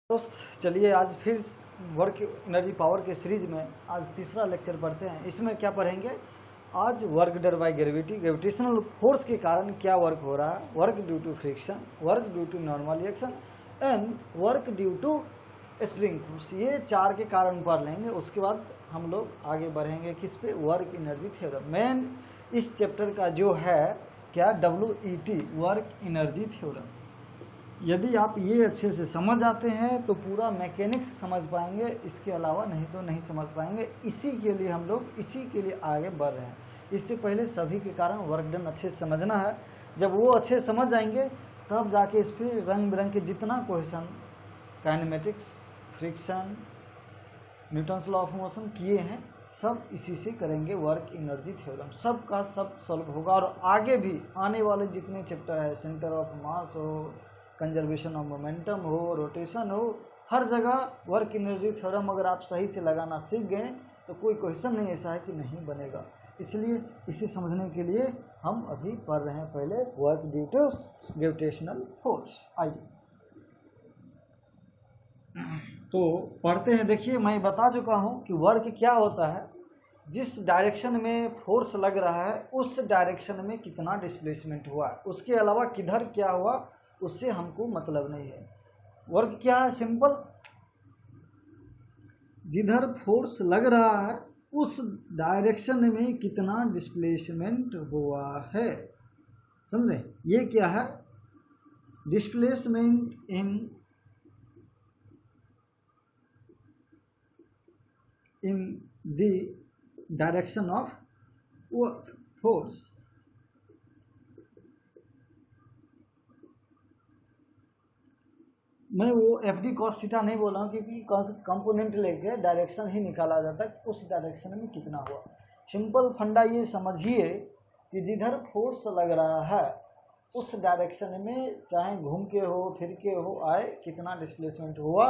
दोस्त चलिए आज फिर वर्क एनर्जी पावर के सीरीज में आज तीसरा लेक्चर पढ़ते हैं। इसमें क्या पढ़ेंगे? आज work done by gravity, gravitational force के कारण क्या वर्क हो रहा है, work due to friction, work due to normal reaction and work due to spring force. ये चार के कारण पढ़ लेंगे। उसके बाद हम लोग आगे बढ़ेंगे किस पे? Work energy theorem. मेन इस चैप्टर का जो है क्या, WET, वर्क एनर्जी थ्योरम। यदि आप ये अच्छे से समझ आते हैं तो पूरा मैकेनिक्स समझ पाएंगे, इसके अलावा नहीं तो नहीं समझ पाएंगे। इसी के लिए हम लोग इसी के लिए आगे बढ़ रहे हैं। इससे पहले सभी के कारण वर्क डन अच्छे से समझना है। जब वो अच्छे समझ जाएंगे तब जाके इस पर रंग बिरंग के जितना question kinematics, friction, Newton's law of motion किए हैं सब इसी से करेंगे। वर्क एनर्जी थ्योरम सब का सब सॉल्व होगा। और आगे भी आने वाले जितने चैप्टर है, सेंटर ऑफ मास हो, कंजर्वेशन ऑफ मोमेंटम हो, रोटेशन हो, हर जगह वर्क एनर्जी थ्योरम अगर आप सही से लगाना सीख गए तो कोई क्वेश्चन नहीं ऐसा है कि नहीं बनेगा। इसलिए इसे समझने के लिए हम अभी पढ़ रहे हैं पहले work due to gravitational force. आइए तो पढ़ते हैं। देखिए मैं बता चुका हूँ कि वर्क क्या होता है। जिस डायरेक्शन में फोर्स लग रहा है उस डायरेक्शन में कितना डिस्प्लेसमेंट हुआ है, उसके अलावा किधर क्या हुआ उससे हमको मतलब नहीं है। वर्क क्या है? सिंपल, जिधर फोर्स लग रहा है उस डायरेक्शन में कितना डिस्प्लेसमेंट हुआ है। समझे? ये क्या है? Displacement in the direction of force. मैं वो FD cos थीटा नहीं बोल रहा हूँ क्योंकि कंपोनेंट लेके डायरेक्शन ही निकाला जाता है, उस डायरेक्शन में कितना हुआ। सिंपल फंडा ये समझिए कि जिधर फोर्स लग रहा है उस डायरेक्शन में चाहे घूम के हो, फिर के हो, आए, कितना डिस्प्लेसमेंट हुआ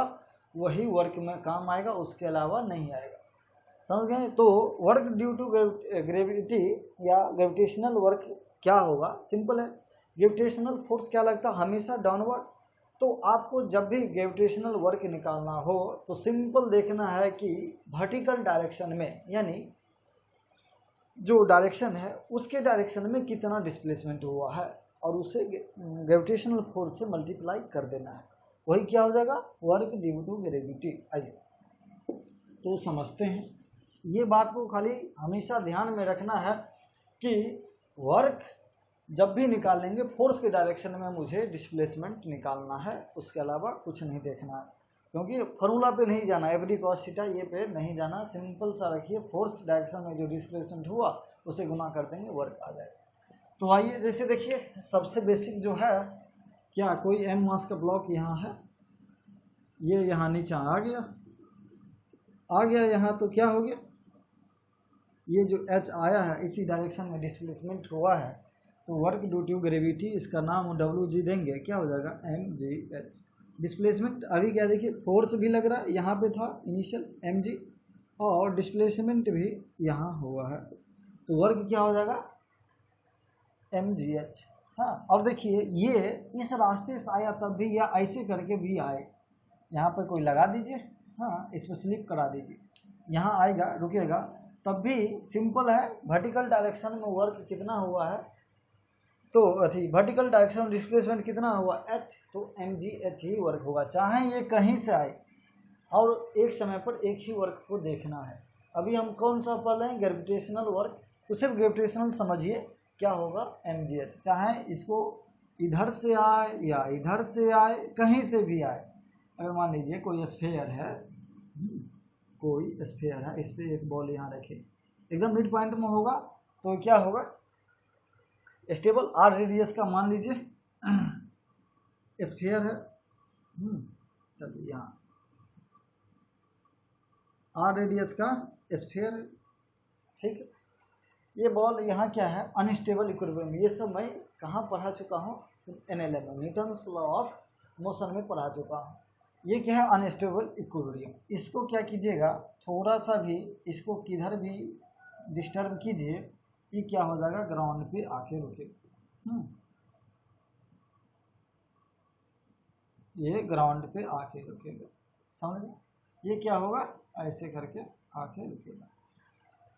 वही वर्क में काम आएगा, उसके अलावा नहीं आएगा। समझ गए? तो वर्क ड्यू टू ग्रेविटी या ग्रेविटेशनल वर्क क्या होगा? सिंपल है, ग्रेविटेशनल फोर्स क्या लगता है? हमेशा डाउनवर्ड। तो आपको जब भी ग्रेविटेशनल वर्क निकालना हो तो सिंपल देखना है कि वर्टिकल डायरेक्शन में, यानी जो डायरेक्शन है उसके डायरेक्शन में कितना डिस्प्लेसमेंट हुआ है और उसे ग्रेविटेशनल फोर्स से मल्टीप्लाई कर देना है। वही क्या हो जाएगा? Work due to gravity. आइए तो समझते हैं। ये बात को खाली हमेशा ध्यान में रखना है कि वर्क जब भी निकालेंगे फोर्स के डायरेक्शन में मुझे डिस्प्लेसमेंट निकालना है, उसके अलावा कुछ नहीं देखना है। क्योंकि फॉर्मूला पे नहीं जाना, FD cos थीटा ये पे नहीं जाना। सिंपल सा रखिए, फोर्स डायरेक्शन में जो डिस्प्लेसमेंट हुआ उसे गुना कर देंगे, वर्क आ जाएगा। तो आइए जैसे देखिए, सबसे बेसिक जो है क्या, कोई M मास का ब्लॉक यहाँ है, ये यहाँ नीचे आ गया यहाँ, तो क्या हो गया? ये जो H आया है इसी डायरेक्शन में डिस्प्लेसमेंट हुआ है, तो वर्क ड्यू टू ग्रेविटी, इसका नाम WG देंगे, क्या हो जाएगा? mgh। डिस्प्लेसमेंट अभी क्या देखिए, फोर्स भी लग रहा है, यहाँ पे था इनिशियल mg और डिस्प्लेसमेंट भी यहाँ हुआ है, तो वर्क क्या हो जाएगा? mgh। हाँ, अब देखिए ये इस रास्ते से आया तब भी या ऐसे करके भी आए, यहाँ पर कोई लगा दीजिए, हाँ इस पर स्लिप करा दीजिए, यहाँ आएगा, रुकेगा, तब भी सिंपल है। वर्टिकल डायरेक्शन में वर्क कितना हुआ है, तो अथी वर्टिकल डायरेक्शन में डिस्प्लेसमेंट कितना हुआ? h, तो mgh ही वर्क होगा, चाहे ये कहीं से आए। और एक समय पर एक ही वर्क को देखना है। अभी हम कौन सा पढ़ रहे हैं? Gravitational work. तो सिर्फ ग्रेविटेशनल समझिए, क्या होगा? mgh, चाहे इसको इधर से आए या इधर से आए, कहीं से भी आए। अगर मान लीजिए कोई स्फीयर है, इस पर एक बॉल यहाँ रखे, एकदम मिड पॉइंट में होगा, तो क्या होगा? स्टेबल। R रेडियस का मान लीजिए स्फीयर है, चलिए यहाँ R रेडियस का स्फीयर है, ठीक है। ये बॉल यहाँ क्या है? Unstable equilibrium. ये सब मैं कहाँ पढ़ा चुका हूँ? NLM में, न्यूटन्स लॉ ऑफ मोशन में पढ़ा चुका हूँ। ये क्या है? Unstable equilibrium. इसको क्या कीजिएगा, थोड़ा सा भी इसको किधर भी डिस्टर्ब कीजिए, ये क्या हो जाएगा? ग्राउंड पे आके रुके। ये ग्राउंड पे आके रुकेगा, समझ गए? ये क्या होगा, ऐसे करके आके रुकेगा।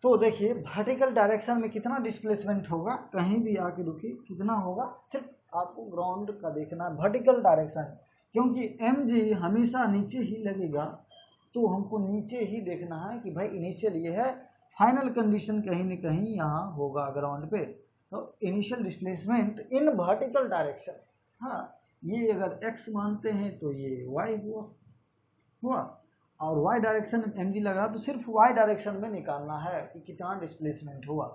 तो देखिए वर्टिकल डायरेक्शन में कितना डिस्प्लेसमेंट होगा, कहीं भी आके रुकी कितना होगा, सिर्फ आपको ग्राउंड का देखना है वर्टिकल डायरेक्शन, क्योंकि mg हमेशा नीचे ही लगेगा, तो हमको नीचे ही देखना है कि भाई इनिशियल ये है, फाइनल कंडीशन कहीं न कहीं यहाँ होगा ग्राउंड पे। तो initial displacement in vertical direction, हाँ ये अगर x मानते हैं तो ये y हुआ, और y डायरेक्शन में mg लग रहा तो सिर्फ y डायरेक्शन में निकालना है कि कितना डिस्प्लेसमेंट हुआ।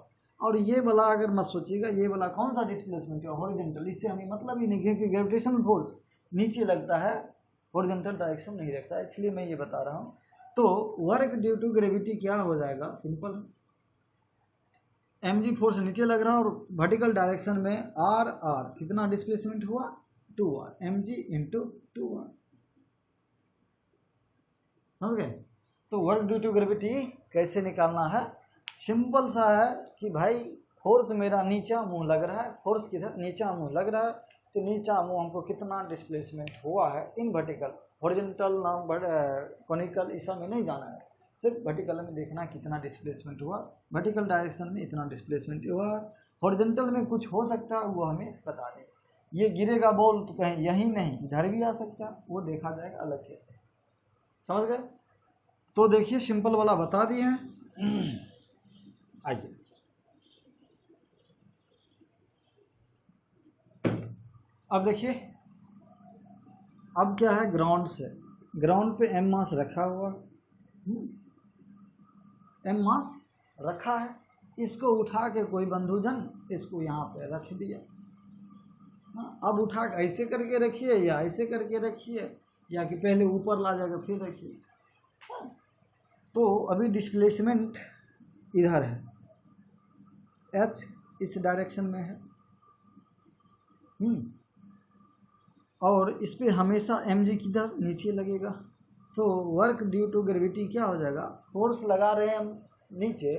और ये वाला अगर मत सोचिएगा ये वाला कौन सा डिस्प्लेसमेंट है, हॉरिजॉन्टल, इससे हमें मतलब ही नहीं, क्योंकि ग्रेविटेशनल फोर्स नीचे लगता है, हॉरिजॉन्टल डायरेक्शन नहीं रखता है, इसलिए मैं ये बता रहा हूँ। तो वर्क ड्यू टू ग्रेविटी क्या हो जाएगा, सिंपल, mg फोर्स नीचे लग रहा है और वर्टिकल डायरेक्शन में r कितना डिस्प्लेसमेंट हुआ, 2r, mg इंटू 2r, समझ गए? तो वर्क ड्यू टू ग्रेविटी कैसे निकालना है, सिंपल सा है कि भाई फोर्स मेरा नीचा मुंह लग रहा है, फोर्स किधर, नीचा मुंह लग रहा है, तो नीचा मुंह हमको कितना डिस्प्लेसमेंट हुआ है इन वर्टिकल, हॉरिजॉन्टल नाम कॉनिकल इस में नहीं जाना है, सिर्फ वर्टिकल में देखना कितना डिस्प्लेसमेंट हुआ, वर्टिकल डायरेक्शन में इतना डिस्प्लेसमेंट हुआ, हॉरिजॉन्टल में कुछ हो सकता है वो हमें बता दें। ये गिरेगा बॉल तो कहीं यहीं नहीं इधर भी आ सकता है, वो देखा जाएगा अलग कैसे, समझ गए? तो देखिए सिंपल वाला बता दिए हैं। आइए अब देखिए, अब क्या है, ग्राउंड से, ग्राउंड पे m मास रखा हुआ, m मास रखा है, इसको उठा के कोई बंधुजन इसको यहाँ पे रख दिया, अब उठा के ऐसे करके रखिए या ऐसे करके रखिए, या कि पहले ऊपर ला जाकर फिर रखिए। तो अभी डिस्प्लेसमेंट इधर है, h इस डायरेक्शन में है, और इस पे हमेशा mg किधर, नीचे लगेगा। तो वर्क ड्यू टू ग्रेविटी क्या हो जाएगा, फोर्स लगा रहे हैं हम नीचे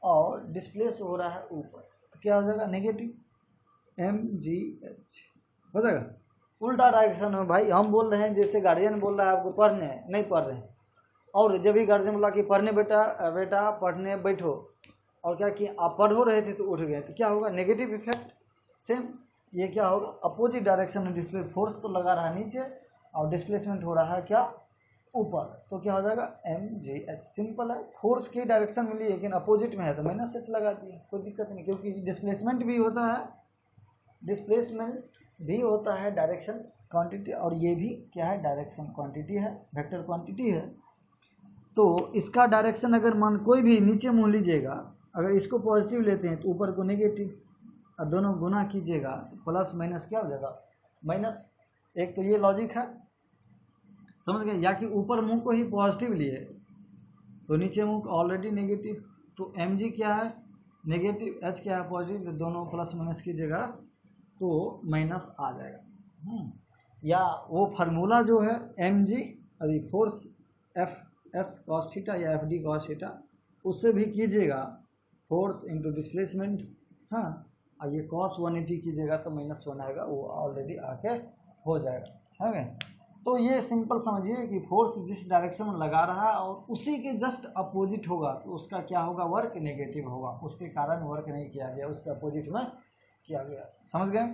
और डिस्प्लेस हो रहा है ऊपर, तो क्या हो जाएगा, नेगेटिव mgh हो जाएगा। उल्टा डायरेक्शन में भाई हम बोल रहे हैं, जैसे गार्जियन बोल रहा है आपको पढ़ने है, नहीं पढ़ रहे हैं, और जब भी गार्जियन बोला कि पढ़ने बेटा पढ़ने बैठो, और क्या कि आप पढ़ हो रहे थे तो उठ गए, तो क्या होगा, नेगेटिव इफेक्ट। सेम ये क्या होगा, अपोजिट डायरेक्शन में डिस्प्ले, फोर्स तो लगा रहा है नीचे और डिस्प्लेसमेंट हो रहा है क्या, ऊपर, तो क्या हो जाएगा mgh। सिंपल है, फोर्स की डायरेक्शन मिली लेकिन अपोजिट में है तो माइनस h लगा दिए, कोई दिक्कत नहीं, क्योंकि डिस्प्लेसमेंट भी होता है, डिस्प्लेसमेंट भी होता है डायरेक्शन क्वांटिटी, और ये भी क्या है, डायरेक्शन क्वांटिटी है, वेक्टर क्वांटिटी है। तो इसका डायरेक्शन अगर मान कोई भी नीचे मुँह लीजिएगा, अगर इसको पॉजिटिव लेते हैं तो ऊपर को नेगेटिव, और दोनों गुना कीजिएगा तो प्लस माइनस क्या हो जाएगा, माइनस। एक तो ये लॉजिक है, समझ गए? या कि ऊपर मुंह को ही पॉजिटिव लिए तो नीचे मुंह ऑलरेडी नेगेटिव, तो mg क्या है, नेगेटिव, h क्या है, पॉजिटिव, दोनों प्लस माइनस कीजिएगा तो माइनस आ जाएगा। या वो फार्मूला जो है mg, अभी फोर्स Fs cos थीटा या Fd cos थीटा, उससे भी कीजिएगा फोर्स इंटू डिस्प्लेसमेंट, हाँ, और ये cos 180 कीजिएगा तो -1 आएगा, वो ऑलरेडी आके हो जाएगा, समझ गए? तो ये सिंपल समझिए कि फोर्स जिस डायरेक्शन में लगा रहा है और उसी के जस्ट अपोजिट होगा तो उसका क्या होगा, वर्क नेगेटिव होगा, उसके कारण वर्क नहीं किया गया, उसके अपोजिट में किया गया, समझ गए?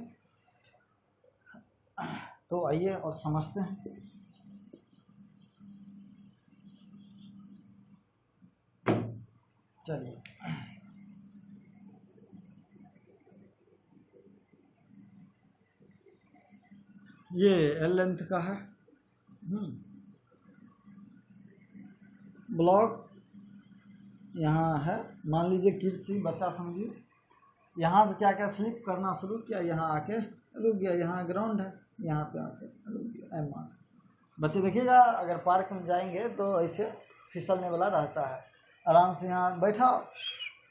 तो आइए और समझते हैं। चलिए ये एल लेंथ का है, ब्लॉक यहाँ है, मान लीजिए किड्स ही बच्चा समझिए, यहाँ से क्या क्या स्लिप करना शुरू किया, यहाँ आके रुक गया, यहाँ ग्राउंड है, यहाँ पे आके रुक गया, एम मास। बच्चे देखिएगा अगर पार्क में जाएंगे तो ऐसे फिसलने वाला रहता है, आराम से यहाँ बैठा,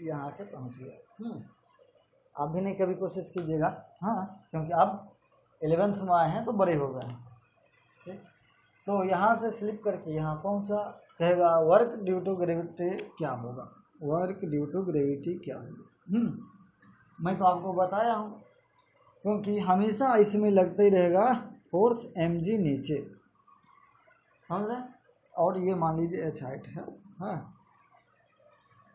यहाँ आके पहुँच गया। आप भी नहीं कभी कोशिश कीजिएगा, हाँ, क्योंकि आप 11th में आए हैं तो बड़े हो गए हैं, ठीक। तो यहाँ से स्लिप करके यहाँ पहुँचा, कहेगा वर्क ड्यू टू ग्रेविटी क्या होगा, वर्क ड्यू टू ग्रेविटी क्या होगा। मैं तो आपको बताया हूँ, क्योंकि हमेशा इसमें लगता ही रहेगा फोर्स एम जी नीचे, समझ रहे हैं, और ये मान लीजिए एच हाइट है, हाँ।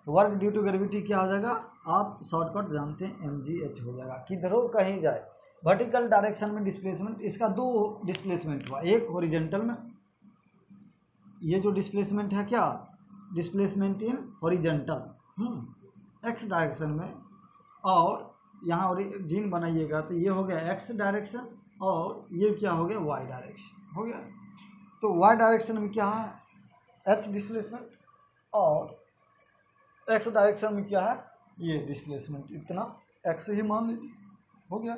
तो वर्क ड्यू टू ग्रेविटी क्या हो जाएगा, आप शॉर्टकट जानते हैं एम जी एच हो जाएगा। किधरों कहीं जाए वर्टिकल डायरेक्शन में डिस्प्लेसमेंट, इसका दो डिस्प्लेसमेंट हुआ, एक हॉरिजॉन्टल में, ये जो डिस्प्लेसमेंट है क्या, displacement in horizontal x direction में, और यहाँ ओरिजिन बनाइएगा तो ये हो गया एक्स डायरेक्शन, और ये क्या हो गया वाई डायरेक्शन हो गया। तो वाई डायरेक्शन में क्या है एच डिस्प्लेसमेंट, और एक्स डायरेक्शन में क्या है ये डिस्प्लेसमेंट, इतना एक्स ही मान लीजिए, हो गया।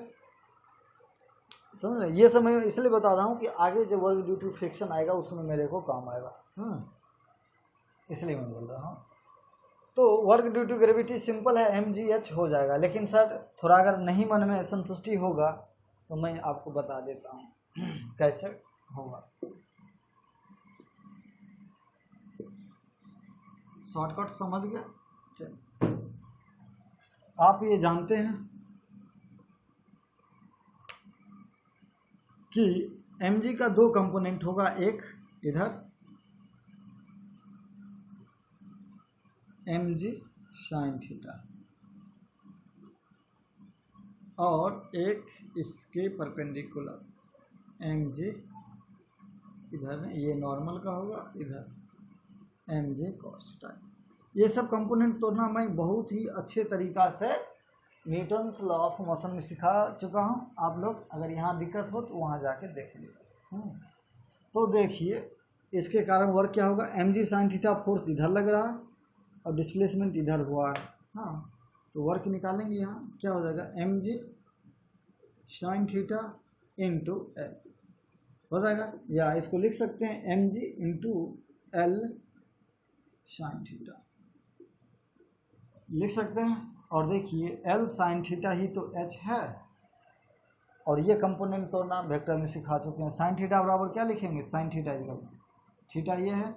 समझ रहे, ये सब मैं इसलिए बता रहा हूँ कि आगे जब वर्क ड्यू टू फ्रिक्शन आएगा उसमें मेरे को काम आएगा, इसलिए मैं बोल रहा हूँ। तो work due to gravity simple है, एम जी एच हो जाएगा। लेकिन सर थोड़ा अगर नहीं मन में संतुष्टि होगा तो मैं आपको बता देता हूँ कैसे होगा। शॉर्टकट समझ गया, चलिए आप ये जानते हैं कि mg का दो कंपोनेंट होगा, एक इधर mg साइन थीटा और एक इसके परपेंडिकुलर mg इधर, ये नॉर्मल का होगा, इधर mg कॉस थीटा। ये सब कंपोनेंट तोड़ना मैं बहुत ही अच्छे तरीक़ा से न्यूटन्स लॉ ऑफ मोशन में सिखा चुका हूँ। आप लोग अगर यहाँ दिक्कत हो तो वहाँ जाके देख लीजिए। तो देखिए इसके कारण वर्क क्या होगा, M G sine theta force इधर लग रहा है और डिस्प्लेसमेंट इधर हुआ है, हाँ। तो वर्क निकालेंगे, यहाँ क्या हो जाएगा M G sine theta into L हो जाएगा, या इसको लिख सकते हैं M G into L sine theta लिख सकते हैं। और देखिए एल साइन थीटा ही तो एच है, और ये कंपोनेंट तो ना वेक्टर में सिखा चुके हैं। साइन थीटा बराबर क्या लिखेंगे, साइन थीटा इक्वल थीटा ये है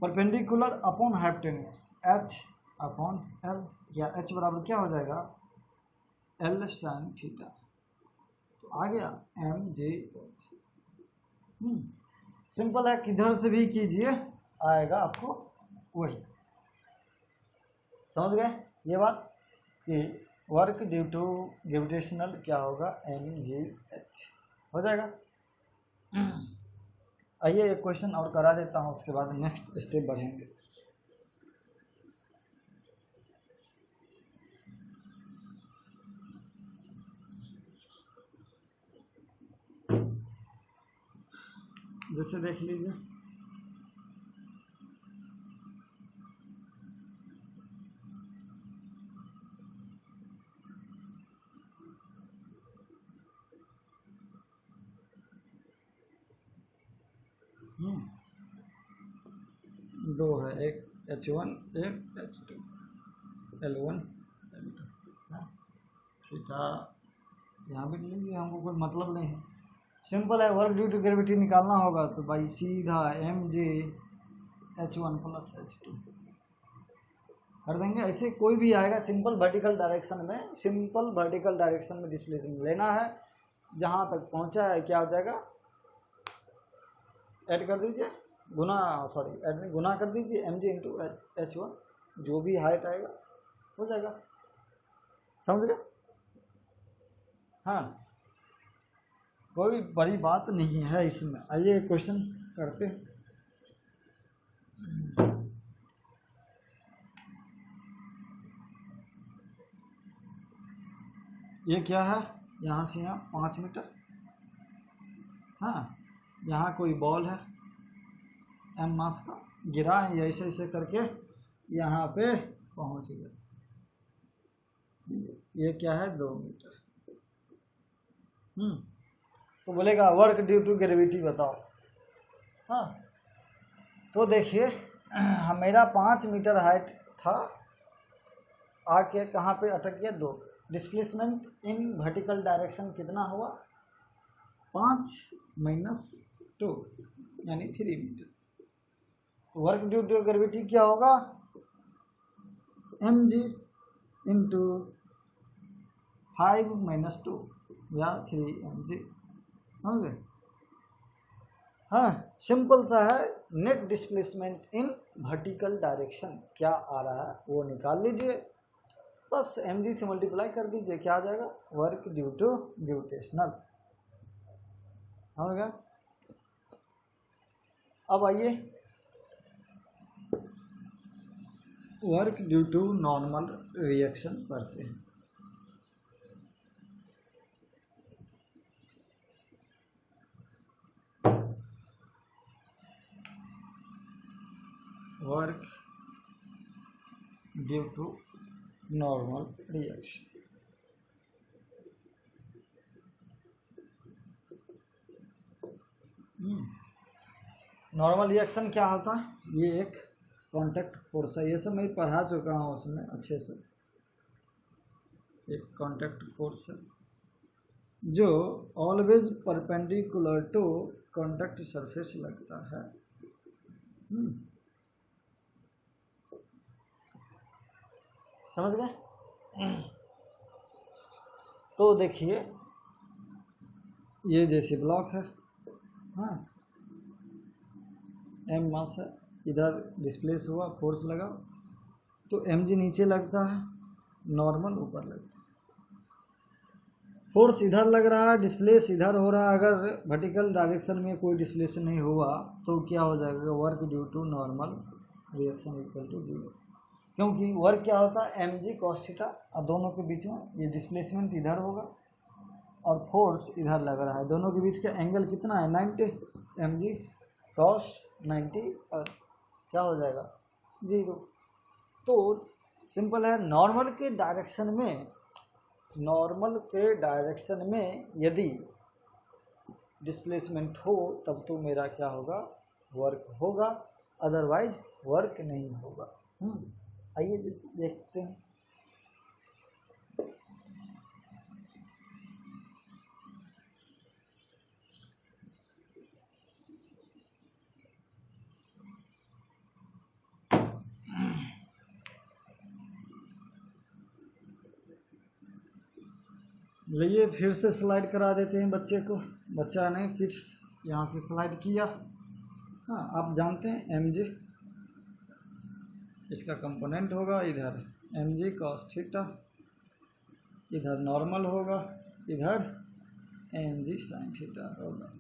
perpendicular upon hypotenuse H upon L, या एच बराबर क्या हो जाएगा एल साइन थीटा। तो आ गया एम जे एच। सिंपल है, किधर से भी कीजिए आएगा आपको वही। समझ गए ये बात कि वर्क ड्यू टू ग्रेविटेशनल क्या होगा एम जी एच हो जाएगा। आइए एक क्वेश्चन और करा देता हूँ, उसके बाद नेक्स्ट स्टेप बढ़ेंगे। जैसे देख लीजिए, दो है, एक H1 एक H2, L1 L2, थीटा यहाँ भी लेंगे, हमको कोई मतलब नहीं है। सिंपल है, वर्क ड्यू टू ग्रेविटी निकालना होगा तो भाई सीधा एम जे H1 प्लस H2 कर देंगे। ऐसे कोई भी आएगा सिंपल वर्टिकल डायरेक्शन में, सिंपल वर्टिकल डायरेक्शन में डिस्प्लेसमेंट लेना है। जहाँ तक पहुँचा है क्या हो जाएगा, ऐड कर दीजिए, गुना सॉरी ऐड नहीं गुना कर दीजिए एम जी इंटू H1, जो भी हाइट आएगा हो जाएगा। समझ गए, हाँ कोई बड़ी बात नहीं है इसमें। आइए क्वेश्चन करते हैं। ये क्या है, यहाँ से यहाँ 5 मीटर, हाँ यहाँ कोई बॉल है एम मास का, गिरा है, ऐसे ऐसे करके यहाँ पे पहुँच गया। ये क्या है 2 मीटर। तो बोलेगा वर्क ड्यू टू ग्रेविटी बताओ, हाँ। तो देखिए मेरा 5 मीटर हाइट था, आके कहाँ पे अटक गया 2। डिस्प्लेसमेंट इन वर्टिकल डायरेक्शन कितना हुआ 5 माइनस 2 यानी 3 meter. Work due to gravity क्या होगा एम जी इंटू 5 माइनस 2 या 3 mg समझ गए। हाँ, सिंपल सा है। Net displacement in vertical direction क्या आ रहा है वो निकाल लीजिए, बस mg से मल्टीप्लाई कर दीजिए, क्या आ जाएगा, वर्क ड्यू टू ग्रेविटेशनल। समझ गया। अब आइए work due to normal reaction करते हैं। Work due to normal reaction. Normal reaction क्या होता है, ये एक कांटेक्ट फोर्स है, ये सब मैं पढ़ा चुका हूँ उसमें अच्छे से। एक कांटेक्ट फोर्स है जो always perpendicular to contact surface लगता है। समझ गए। तो देखिए ये जैसे ब्लॉक है, हाँ, m मास है, इधर डिस्प्लेस हुआ, फोर्स लगा तो mg नीचे लगता है, नॉर्मल ऊपर लगता है। फोर्स इधर लग रहा है, डिस्प्लेस इधर हो रहा है, अगर वर्टिकल डायरेक्शन में कोई डिस्प्लेशन नहीं हुआ तो क्या हो जाएगा, work due to normal reaction equal to 0। क्योंकि वर्क क्या होता है, mg cos थीटा, और दोनों के बीच में ये डिस्प्लेसमेंट इधर होगा और फोर्स इधर लग रहा है, दोनों के बीच का एंगल कितना है, 90, mg cos 90 और क्या हो जाएगा 0। तो सिंपल है। नॉर्मल के डायरेक्शन में यदि डिस्प्लेसमेंट हो तब तो मेरा क्या होगा, वर्क होगा, अदरवाइज वर्क नहीं होगा। आइए देखते हैं। लिए फिर से स्लाइड करा देते हैं बच्चे को, बच्चा ने किड्स यहाँ से स्लाइड किया। हाँ, आप जानते हैं mg इसका कंपोनेंट होगा, इधर mg cos थीटा, इधर नॉर्मल होगा, इधर mg sin थीटा होगा।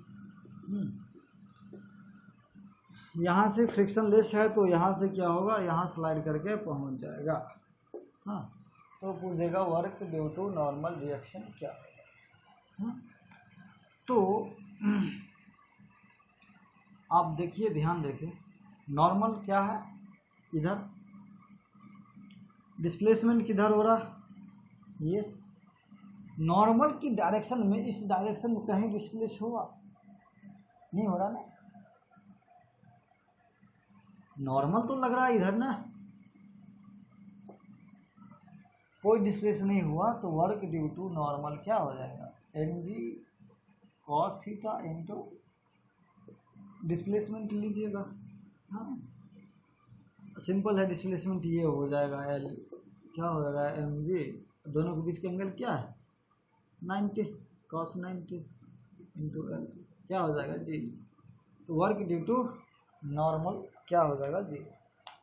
यहाँ से फ्रिक्शन लेस है तो यहाँ से क्या होगा, यहाँ स्लाइड करके पहुँच जाएगा। हाँ, तो पूछेगा work due to normal reaction क्या है। तो आप देखिए, ध्यान देखिए, नॉर्मल क्या है, इधर डिस्प्लेसमेंट किधर हो रहा, ये नॉर्मल की डायरेक्शन में, इस डायरेक्शन में कहीं डिस्प्लेस हुआ नहीं, हो रहा ना, नॉर्मल तो लग रहा है इधर ना, कोई डिस्प्लेस नहीं हुआ तो वर्क ड्यू टू नॉर्मल क्या हो जाएगा, mg cos theta into displacement लीजिएगा। हाँ, सिंपल है, डिस्प्लेसमेंट ये हो जाएगा l, क्या हो जाएगा mg, दोनों के बीच का एंगल क्या है 90, cos 90 इंटू l क्या हो जाएगा g। तो वर्क ड्यू टू नॉर्मल क्या हो जाएगा g।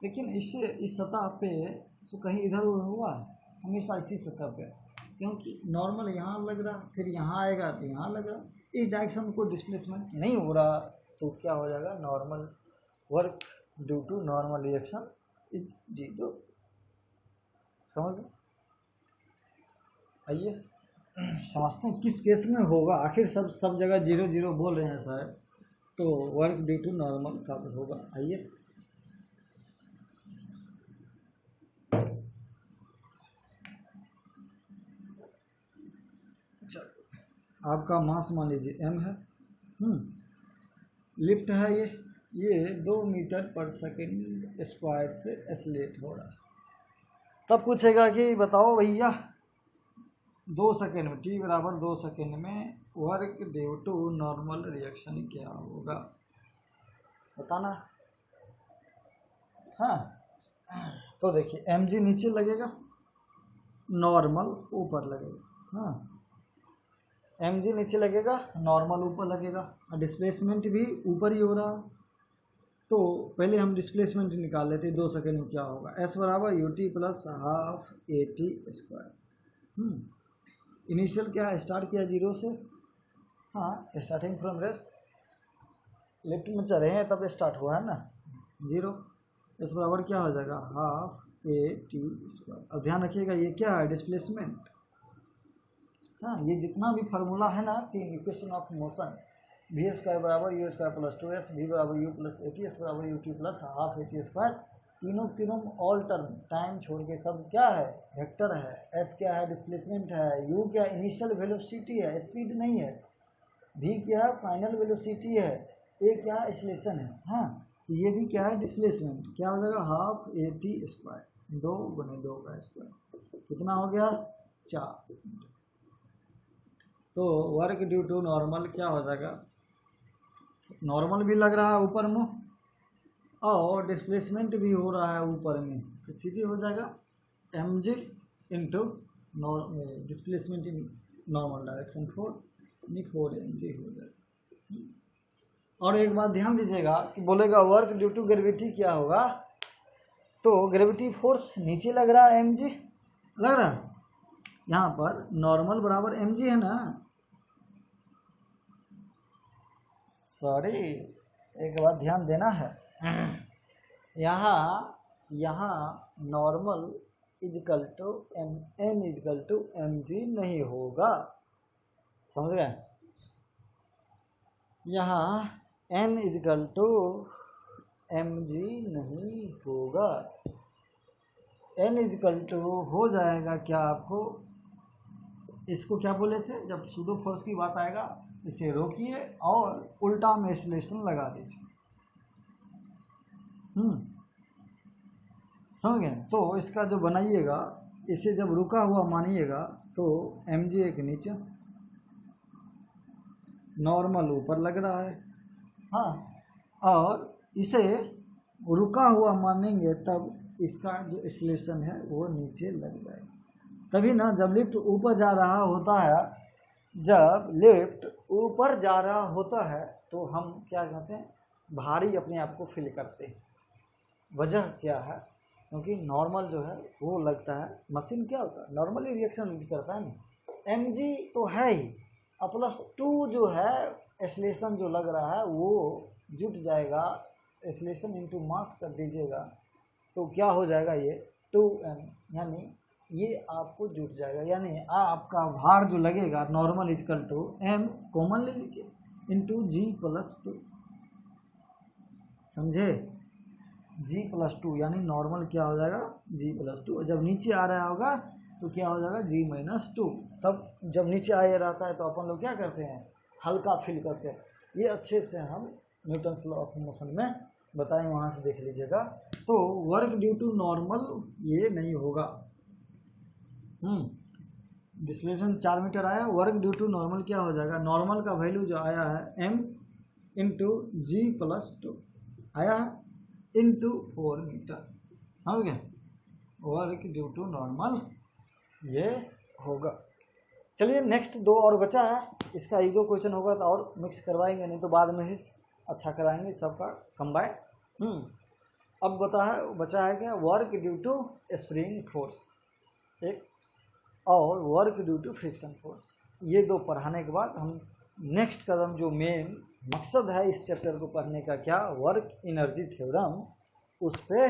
लेकिन इससे इस सतह पे तो कहीं इधर हुआ है, हमेशा इसी सतह पे, क्योंकि नॉर्मल यहाँ लग रहा, फिर यहाँ आएगा तो यहाँ लग रहा, इस डायरेक्शन को डिस्प्लेसमेंट नहीं हो रहा तो क्या हो जाएगा, normal, work due to normal reaction is 0। समझ गए। आइए समझते हैं किस केस में होगा, आखिर सब जगह 0 0 बोल रहे हैं सर, तो वर्क ड्यू टू नॉर्मल कब होगा। आइए आपका मास मान लीजिए m है, लिफ्ट है, ये 2 मीटर पर सेकेंड स्क्वायर से एक्सेलरेट हो रहा है। तब पूछेगा कि बताओ भैया 2 सेकेंड में, t बराबर 2 सेकेंड में work due to normal reaction क्या होगा, बताना। हाँ, तो देखिए mg नीचे लगेगा, नॉर्मल ऊपर लगेगा। हाँ, mg नीचे लगेगा, नॉर्मल ऊपर लगेगा, और डिस्प्लेसमेंट भी ऊपर ही हो रहा। तो पहले हम डिस्प्लेसमेंट निकाल लेते हैं 2 सेकेंड में क्या होगा। s बराबर u t plus half a t square. Initial क्या है, स्टार्ट किया 0 से, हाँ स्टार्टिंग फ्रॉम रेस्ट, लेफ्ट में चले हैं तब स्टार्ट हुआ है ना 0। इस बराबर क्या हो जाएगा, हाफ ए टी स्क्वायर। अब ध्यान रखिएगा ये क्या है, डिस्प्लेसमेंट। हाँ, ये जितना भी फार्मूला है ना तीन equation of motion, v square बराबर u square plus 2s, v बराबर u plus a t, s बराबर u t plus half a t square, तीनों ऑल टर्म टाइम छोड़ के सब क्या है, वेक्टर है। एस क्या है, डिस्प्लेसमेंट है। यू क्या, इनिशियल वेलोसिटी है, स्पीड नहीं है। वी क्या है, फाइनल वेलोसिटी है। ए क्या है, एक्सेलरेशन है। हाँ, तो ये भी क्या है, डिस्प्लेसमेंट। क्या हो जाएगा, हाफ ए टी स्क्वायर, 2 × 2 का स्क्वायर, कितना हो गया 4। तो वर्क ड्यू टू नॉर्मल क्या हो जाएगा, नॉर्मल भी लग रहा है ऊपर में और डिस्प्लेसमेंट भी हो रहा है ऊपर में, तो सीधे हो जाएगा M G into displacement in normal direction 4 M G हो जाएगा। और एक बात ध्यान दीजिएगा कि बोलेगा वर्क ड्यू टू ग्रेविटी क्या होगा, तो ग्रेविटी फोर्स नीचे लग रहा है, एम जी लग रहा है। यहाँ पर नॉर्मल बराबर एम जी है ना, सॉरी एक बात ध्यान देना है, यहाँ normal is equal to N is equal to M G नहीं होगा, समझ गए। यहाँ N is equal to M G नहीं होगा, एन इजकल टू हो जाएगा क्या, आपको इसको क्या बोले थे, जब सूडो फोर्स की बात आएगा इसे रोकिए और उल्टा में एक्सेलरेशन लगा दीजिए। समझ गए। तो इसका जो बनाइएगा, इसे जब रुका हुआ मानिएगा तो एम जी एक नीचे, नॉर्मल ऊपर लग रहा है, हाँ, और इसे रुका हुआ मानेंगे तब इसका जो एक्सेलरेशन है वो नीचे लग जाएगा। तभी ना जब लिफ्ट ऊपर जा रहा होता है, जब लिफ्ट ऊपर जा रहा होता है तो हम क्या कहते हैं, भारी अपने आप को फील करते हैं। वजह क्या है, क्योंकि नॉर्मल जो है वो लगता है, मशीन क्या होता है नॉर्मली रिएक्शन करता है ना, एम जी तो है ही, और प्लस 2 जो है एक्सेलरेशन जो लग रहा है वो जुट जाएगा, एक्सेलरेशन इनटू मास कर दीजिएगा तो क्या हो जाएगा, ये 2m, यानी ये आपको जुट जाएगा, यानी आपका भार जो लगेगा normal is equal to m common ले लीजिए इंटू जी प्लस 2, समझे, g प्लस 2, यानी नॉर्मल क्या हो जाएगा g प्लस 2, जब नीचे आ रहा होगा तो क्या हो जाएगा g माइनस 2। तब जब नीचे आ रहता है तो अपन लोग क्या करते हैं, हल्का फील करते हैं। ये अच्छे से हम न्यूटन्स लॉ ऑफ मोशन में बताएं, वहाँ से देख लीजिएगा। तो वर्क ड्यू टू नॉर्मल ये नहीं होगा। डिस्प्लेसमेंट 4 मीटर आया, वर्क ड्यू टू नॉर्मल क्या हो जाएगा, नॉर्मल का वैल्यू जो आया है m इंटू जी प्लस 2 आया है इंटू 4 मीटर, समझ गए। वर्क ड्यू टू नॉर्मल ये होगा। चलिए नेक्स्ट 2 और बचा है, इसका 1-2 क्वेश्चन होगा तो और मिक्स करवाएंगे, नहीं तो बाद में ही अच्छा कराएंगे सबका कंबाइन। अब बचा है क्या, work due to spring force एक, और work due to friction force. ये 2 पढ़ाने के बाद हम नेक्स्ट कदम जो मेन मकसद है इस चैप्टर को पढ़ने का, क्या, वर्क एनर्जी थ्योरम, उस पर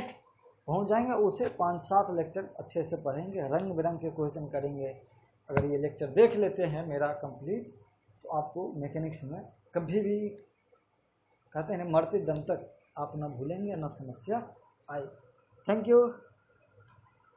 पहुँच जाएंगे। उसे 5-7 लेक्चर अच्छे से पढ़ेंगे, रंग बिरंग के क्वेश्चन करेंगे। अगर ये लेक्चर देख लेते हैं मेरा कंप्लीट, तो आपको मैकेनिक्स में कभी भी कहते हैं मरते दम तक आप ना भूलेंगे ना समस्या आए। Thank you.